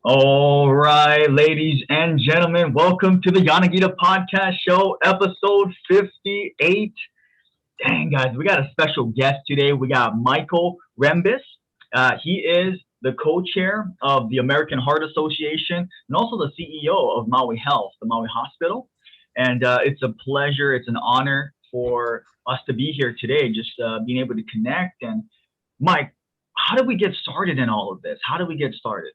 All right, ladies and gentlemen, welcome to the Yanagida Podcast Show, episode 58. Dang, guys, we got a special guest today. We got Michael Rembis. He is the co-chair of the American Heart Association and also the CEO of Maui Health, the Maui Hospital. And it's a pleasure, it's an honor for us to be here today, just being able to connect. And Mike, how did we get started in all of this? How did we get started?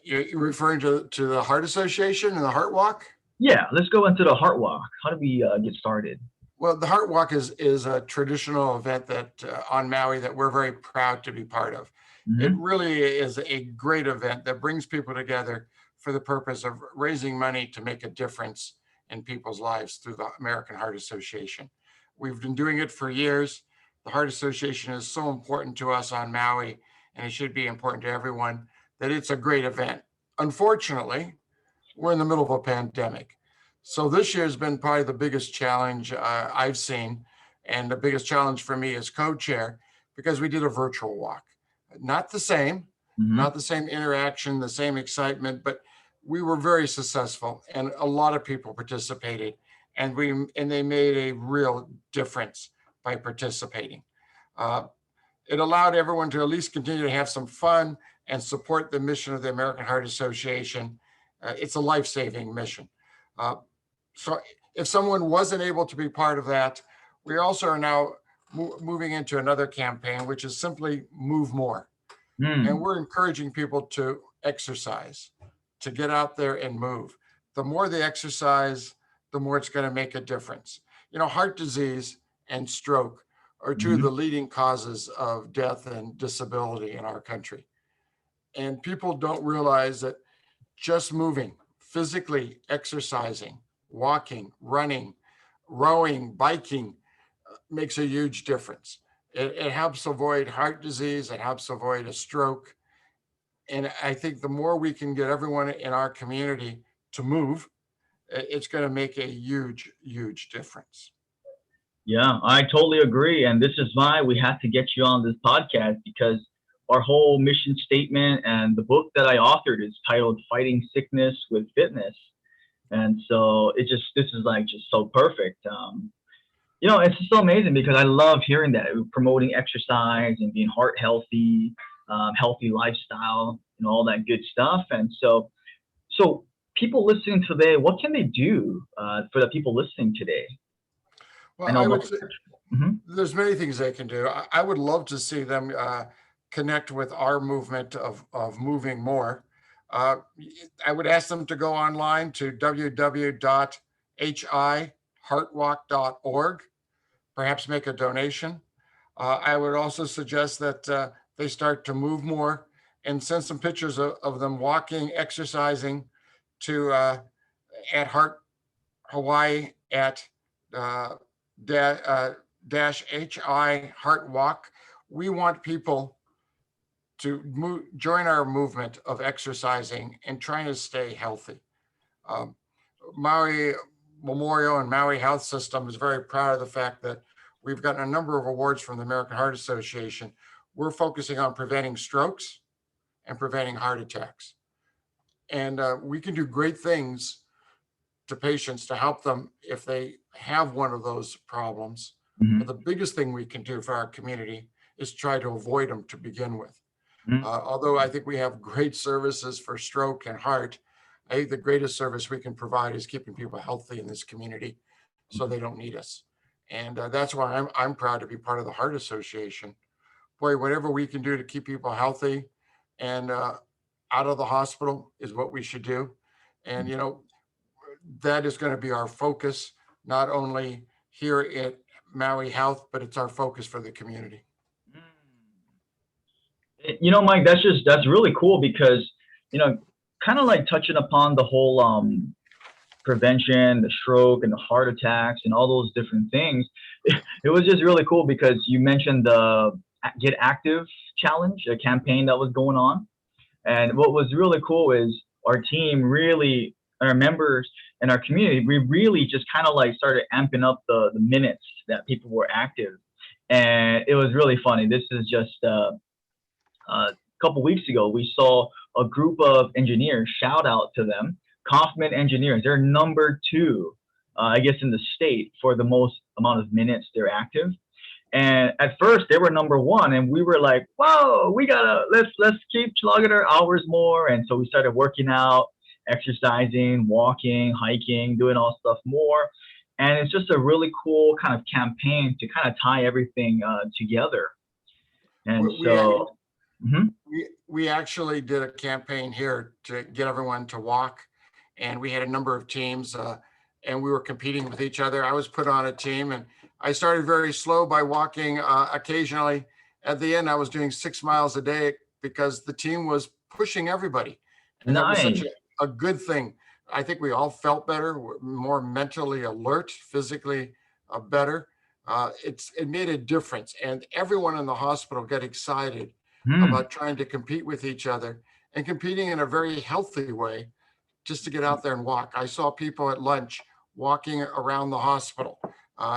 You're referring to the Heart Association and the Heart Walk? Yeah, let's go into the Heart Walk. How did we get started? Well, the Heart Walk is a traditional event that on Maui that we're very proud to be part of. It Hmm. really is a great event that brings people together for the purpose of raising money to make a difference in people's lives through the American Heart Association. We've been doing it for years. The Heart Association is so important to us on Maui, and it should be important to everyone that it's a great event. Unfortunately, we're in the middle of a pandemic. So this year has been probably the biggest challenge I've seen, and the biggest challenge for me as co-chair because we did a virtual walk. Not the same, Hmm. not the same interaction, the same excitement, but we were very successful, and a lot of people participated, and they made a real difference by participating. Uh, it allowed everyone to at least continue to have some fun and support the mission of the American Heart Association. It's a life-saving mission. Uh, so if someone wasn't able to be part of that, we also are now moving into another campaign, which is simply move more. And Mm. we're encouraging people to exercise, to get out there and move. The more they exercise, the more it's going to make a difference. Heart disease and stroke are two of the Hmm. leading causes of death and disability in our country. And people don't realize that just moving, physically exercising, walking, running, rowing, biking makes a huge difference. It helps avoid heart disease, it helps avoid a stroke. And I think the more we can get everyone in our community to move, it's going to make a huge, huge difference. Yeah, I totally agree. And this is why we have to get you on this podcast because our whole mission statement and the book that I authored is titled Fighting Sickness with Fitness. And so this is like just so perfect. It's just so amazing because I love hearing that promoting exercise and being heart healthy, healthy lifestyle, all that good stuff. And so people listening today, what can they do for the people listening today? I Well, know I look. would say Hmm. there's many things they can do. I would love to see them connect with our movement of moving more. Uh, I would ask them to go online to www.hiheartwalk.org, perhaps make a donation. I would also suggest that they start to move more and send some pictures of them walking, exercising to at Heart Hawaii at uh, dash HI Heart Walk. We want people to join our movement of exercising and trying to stay healthy. Um, Maui Memorial and Maui Health System is very proud of the fact that we've gotten a number of awards from the American Heart Association. We're focusing on preventing strokes and preventing heart attacks. And we can do great things to patients to help them if they have one of those problems. But Hmm. the biggest thing we can do for our community is try to avoid them to begin with. Although I think we have great services for stroke and heart, I think the greatest service we can provide is keeping people healthy in this community so they don't need us. And that's why I'm proud to be part of the Heart Association. Boy, whatever we can do to keep people healthy and out of the hospital is what we should do. And, that is going to be our focus, not only here at Maui Health, but it's our focus for the community. Mike, that's really cool because you know, kind of like touching upon the whole prevention, the stroke, and the heart attacks, and all those different things. It was just really cool because you mentioned the Get Active challenge, a campaign that was going on. And what was really cool is our team really, our members and our community, we really just kind of like started amping up the minutes that people were active. And it was really funny. This is just couple weeks ago, we saw a group of engineers, shout out to them, Kaufman engineers. They're number two, I guess, in the state for the most amount of minutes they're active. And at first they were number one, and we were like, "Whoa, we gotta let's keep slugging our hours more." And so we started working out, exercising, walking, hiking, doing all stuff more. And it's just a really cool kind of campaign to kind of tie everything together. And We, so, mhm. we actually did a campaign here to get everyone to walk, and we had a number of teams, and we were competing with each other. I was put on a team, and I started very slow by walking occasionally. At the end, I was doing 6 miles a day because the team was pushing everybody, and that was such Nice. a good thing. I think we all felt better, more mentally alert, physically better. It made a difference, and everyone in the hospital got excited Hmm. about trying to compete with each other and competing in a very healthy way, just to get out there and walk. I saw people at lunch walking around the hospital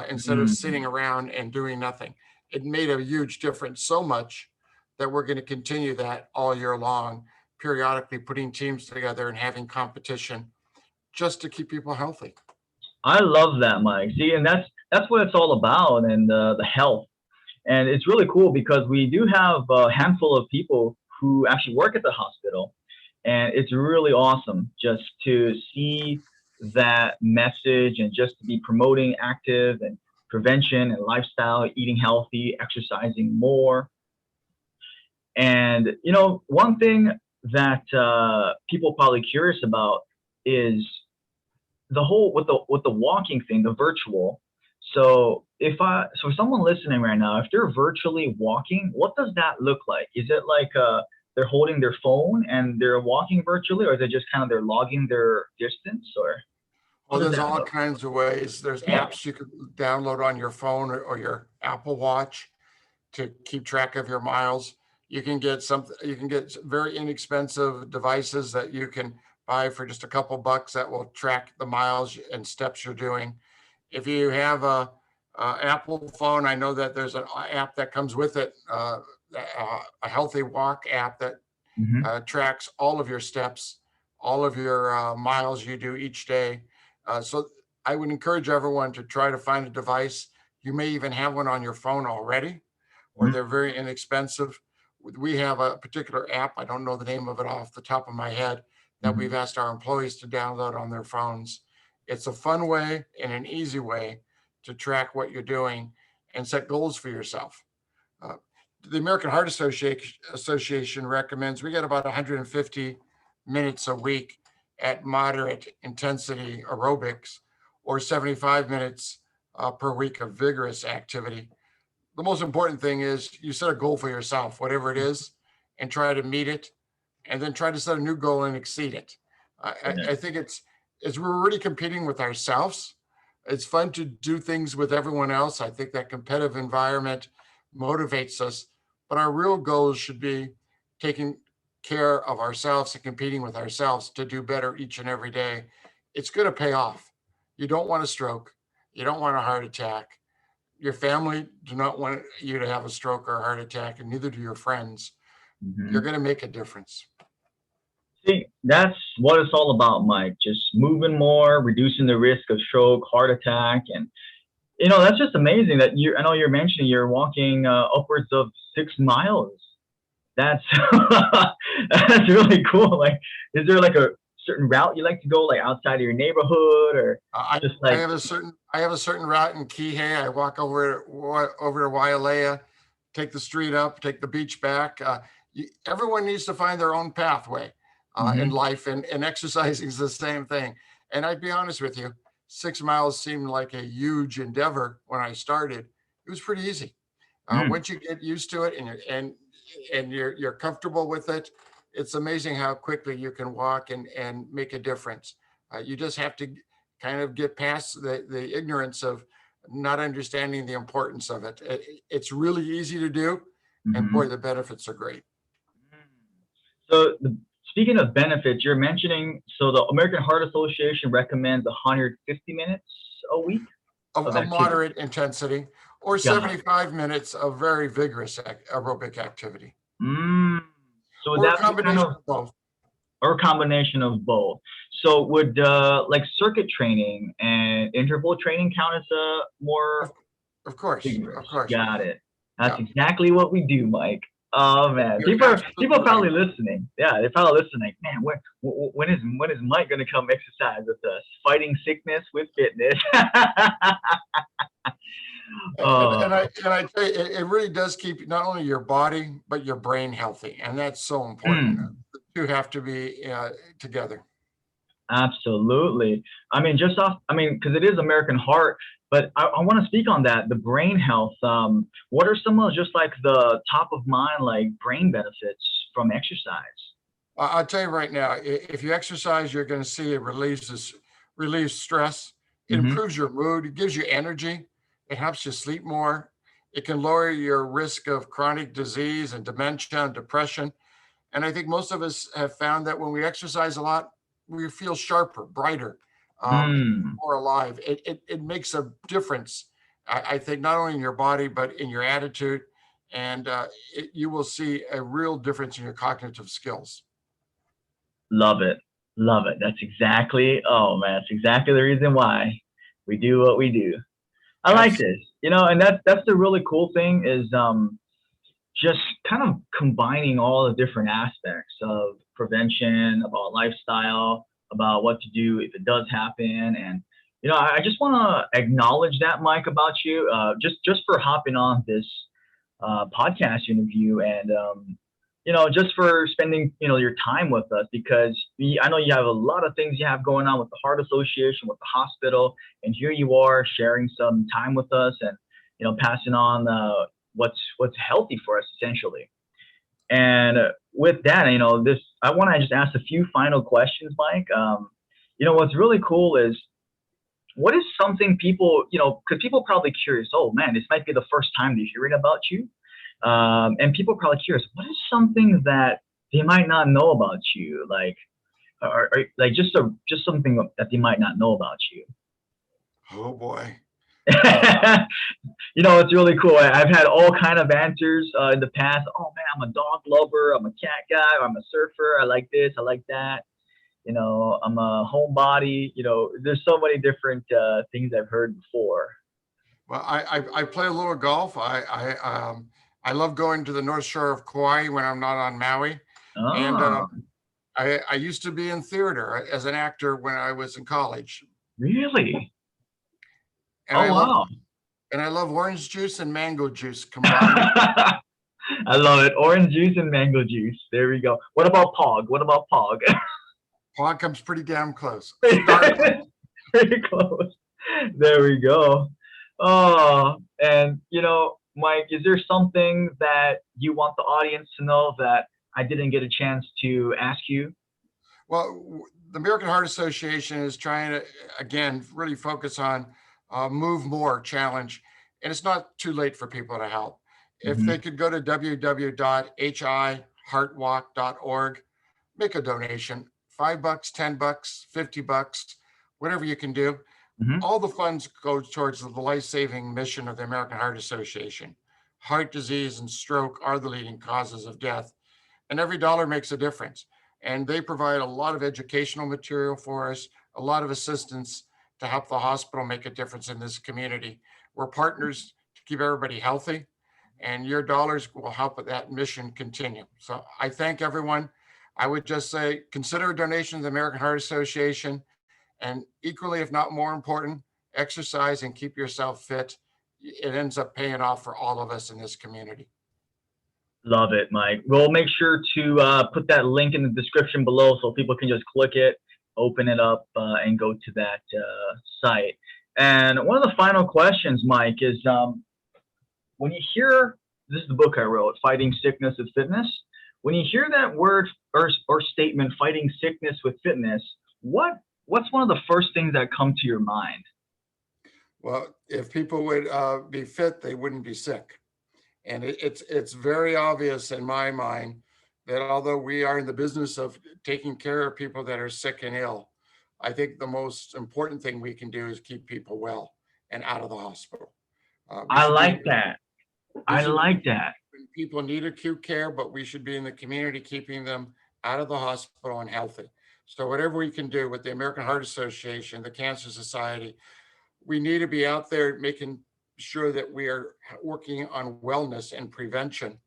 instead of Hmm. sitting around and doing nothing. It made a huge difference, so much that we're going to continue that all year long, periodically putting teams together and having competition just to keep people healthy. I love that, Mike. See, and that's what it's all about, and the health. And it's really cool because we do have a handful of people who actually work at the hospital, and it's really awesome just to see that message and just to be promoting active and prevention and lifestyle, eating healthy, exercising more. And one thing that people probably curious about is the whole with the walking thing, the virtual. So for someone listening right now, if they're virtually walking, what does that look like? Is it like they're holding their phone and they're walking virtually, or is it just kind of they're logging their distance, or how Well, does there's that all look? kinds of ways. There's apps you can download on your phone or your Apple Watch to keep track of your miles. You can get very inexpensive devices that you can buy for just a couple bucks that will track the miles and steps you're doing. If you have a Apple phone, I know that there's an app that comes with it, a healthy walk app that Hmm. tracks all of your steps, all of your miles you do each day. So I would encourage everyone to try to find a device. You may even have one on your phone already, or they're very inexpensive. We have a particular app, I don't know the name of it off the top of my head, that we've Hmm. asked our employees to download on their phones. It's a fun way and an easy way to track what you're doing and set goals for yourself. Uh, the American Heart Association recommends we get about 150 minutes a week at moderate intensity aerobics, or 75 minutes per week of vigorous activity. The most important thing is you set a goal for yourself, whatever it is, and try to meet it, and then try to set a new goal and exceed it. I think it's we're already competing with ourselves. It's fun to do things with everyone else. I think that competitive environment motivates us, but our real goals should be taking care of ourselves and competing with ourselves to do better each and every day. It's going to pay off. You don't want a stroke. You don't want a heart attack. Your family do not want you to have a stroke or a heart attack, and neither do your friends. You're Hmm. going to make a difference. See, that's what it's all about, Mike. Just moving more, reducing the risk of stroke, heart attack, and that's just amazing that you. I know you're mentioning you're walking upwards of 6 miles. That's that's really cool. Like, is there like a certain route you like to go, like outside of your neighborhood, or just I like? have a certain route in Kihei. I walk over to Wailea, take the street up, take the beach back. Everyone needs to find their own pathway in Hmm. life, and exercising is the same thing. And I'd be honest with you, 6 miles seemed like a huge endeavor when I started. It was pretty easy. Mm. Once you get used to it and you're comfortable with it, it's amazing how quickly you can walk and make a difference. You just have to kind of get past the ignorance of not understanding the importance of it. It's really easy to do, and boy, Hmm. the benefits are great. So, speaking of benefits, you're mentioning so the American Heart Association recommends 150 minutes a week of Of activity. moderate intensity, or Got it. 75 minutes of very vigorous aerobic activity. Mm. So would or a that be kind combination of, of both. or a combination of both? So would like circuit training and interval training count as more Of, of course, vigorous? of course. Got it. That's Yeah, exactly what we do, Mike. Oh man, you're people are absolutely right. probably listening. Yeah, they're probably listening. Like, man, when is Mike gonna come exercise with us? Fighting sickness with fitness. And Oh, I tell you, it really does keep not only your body but your brain healthy, and that's so important. mm, The two have to be together. absolutely. I mean, just off. I mean, because it is American Heart, but I want to speak on that. The brain health. What are some of just like the top of mind like brain benefits from exercise? I'll tell you right now, if you exercise, you're going to see it relieves stress. It Mm-hmm. improves your mood. It gives you energy. It helps you sleep more. It can lower your risk of chronic disease and dementia and depression. And I think most of us have found that when we exercise a lot, we feel sharper, brighter, um, Mm. more alive. It makes a difference, I think, not only in your body, but in your attitude. And you will see a real difference in your cognitive skills. Love it. Love it. That's exactly, oh man, that's exactly the reason why we do what we do. I like Absolutely. this, and that's the really cool thing is just kind of combining all the different aspects of prevention, about lifestyle, about what to do if it does happen. And, I just want to acknowledge that, Mike, about you, just for hopping on this podcast interview and just for spending your time with us because I know you have a lot of things you have going on with the Heart Association, with the hospital, and here you are sharing some time with us and passing on what's healthy for us essentially. And with that, this I want to just ask a few final questions, Mike. What's really cool is what is something people, because people are probably curious, oh man, this might be the first time they're hearing about you. And people are probably curious, what is something that they might not know about you? Like, or like just something that they might not know about you. Oh boy. Uh, It's really cool. I've had all kind of answers in the past. Oh man, I'm a dog lover. I'm a cat guy. I'm a surfer. I like this. I like that. I'm a homebody. There's so many different things I've heard before. well, I play a little golf. I love going to the North Shore of Kauai when I'm not on Maui, and Oh, I used to be in theater as an actor when I was in college, really? and Oh, wow. I love orange juice and mango juice combined. I love it. Orange juice and mango juice. There we go. What about Pog? What about Pog? Pog comes pretty damn close. Cigar close. Pretty close. There we go. Oh, and Mike, is there something that you want the audience to know that I didn't get a chance to ask you? Well, the American Heart Association is trying to, again, really focus on move more challenge. And it's not too late for people to help. If they Hmm. could go to www.hiheartwalk.org, make a donation, $5, $10, $50, whatever you can do. Hmm. All the funds go towards the life-saving mission of the American Heart Association. Heart disease and stroke are the leading causes of death, and every dollar makes a difference. And they provide a lot of educational material for us, a lot of assistance to help the hospital make a difference in this community. We're partners to keep everybody healthy, and your dollars will help that mission continue. So I thank everyone. I would just say consider a donation to the American Heart Association, and equally, if not more important, exercise and keep yourself fit. It ends up paying off for all of us in this community. Love it, Mike. We'll make sure to put that link in the description below so people can just click it, open it up, and go to that site. And one of the final questions, Mike, is when you hear this is the book I wrote, Fighting Sickness with Fitness. When you hear that word or statement, fighting sickness with fitness, what's one of the first things that come to your mind? Well, if people would be fit, they wouldn't be sick. And it's very obvious in my mind that although we are in the business of taking care of people that are sick and ill, I think the most important thing we can do is keep people well and out of the hospital. We I should be like that. we I should be like that. People need acute care, but we should be in the community, keeping them out of the hospital and healthy. So whatever we can do with the American Heart Association, the Cancer Society, we need to be out there making sure that we are working on wellness and prevention.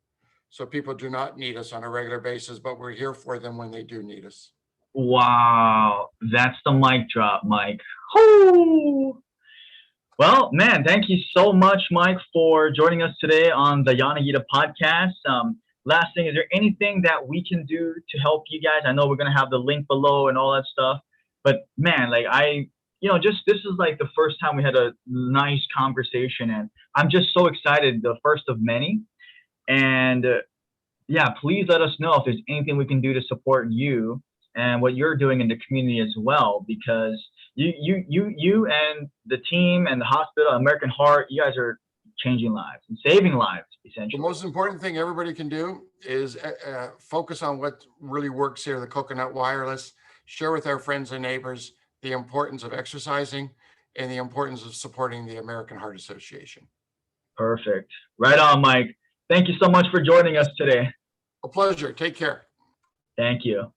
So people do not need us on a regular basis, but we're here for them when they do need us. Wow, that's the mic drop, Mike. Whoo! Well, man, thank you so much, Mike, for joining us today on the Yanagida Podcast. Last thing, is there anything that we can do to help you guys? I know we're gonna have the link below and all that stuff, but man, like just this is like the first time we had a nice conversation, and I'm just so excited, the first of many. And yeah, please let us know if there's anything we can do to support you and what you're doing in the community as well, because you and the team and the hospital, American Heart, you guys are changing lives and saving lives, essentially. The most important thing everybody can do is focus on what really works here, the coconut wireless, share with our friends and neighbors the importance of exercising and the importance of supporting the American Heart Association. Perfect. Right on, Mike. Thank you so much for joining us today. A pleasure. Take care. Thank you.